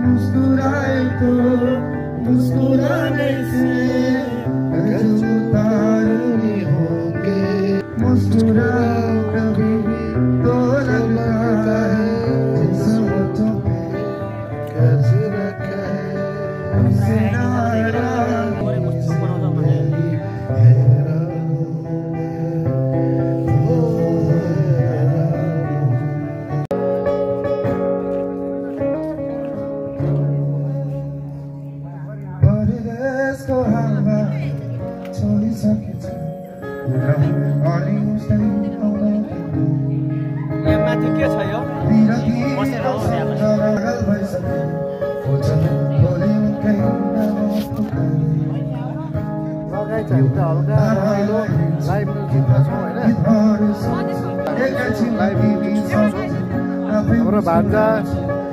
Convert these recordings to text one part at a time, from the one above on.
मुस्कुराए तो मुस्कुराने से उतारने होंगे। मुस्कुराओ कभी तो लगता है जिस्मों पे कर्ज रखा Esto habla, soy sakit. Oli ustai aula. यहाँ माथि के छ यो बसेर हो हल्का रमाइलो लाइभ म्युजिकमा छौँ होइन। हाम्रो भान्जा,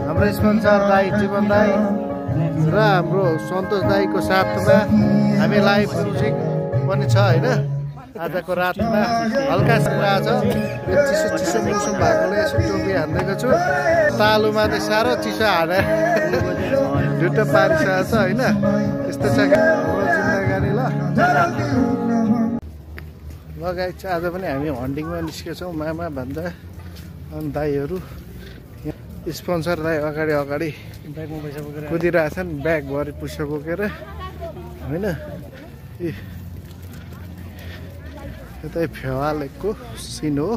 हाम्रो स्पोन्सर दाई जीवन दाई र हाम्रो सन्तोष दाईको साथमा हामी लाइभ म्युजिक पनि छ होइन। आजको रातमा हल्का कुरा छ, यो चिसो चिसो मौसम भएकोले यसो टोपी हानिदिएको छु। तालुमा चाहिँ साह्रो चिसो हानेर ढुट्टो पारिसकेको छ होइन। यस्तो छ हाम्रो जिम्मेवारी। ल गाइस, आज पनि हामी हन्टिङमा निस्केछौँ। मामा भन्दा अनि दाईहरू स्पोन्सर दाई अगाडि अगाडि कुदिरहेछन्, ब्यागभरि पुच्छा बोकेर होइन। यतै फेवा लेकको सिन हो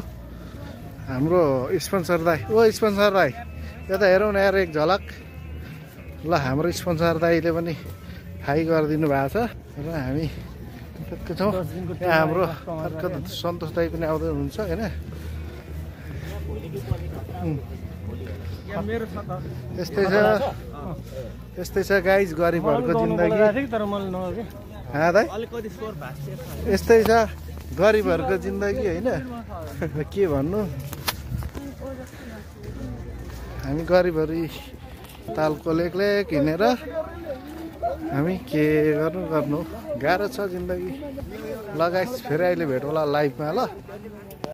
हाम्रो स्पोन्सर दाई। ओ स्पोन्सर दाई, यता हेरौँ न यार एक झलक। ल हाम्रो स्पोन्सर दाईले पनि हाई गरिदिनु भएको छ र हामी त्यति छौँ। यहाँ हाम्रो अर्को सन्तोष दाई पनि आउँदै हुनुहुन्छ होइन। यस्तै छ गाइज गरिबहरूको जिन्दगी। यस्तै छ गरिबहरूको जिन्दगी होइन। के भन्नु, हामी गरिबहरू तालको लेकलेक हिँडेर हामी के गर्नु गाह्रो छ जिन्दगी। ल गाइस, फेरि अहिले भेट होला लाइभमा ल।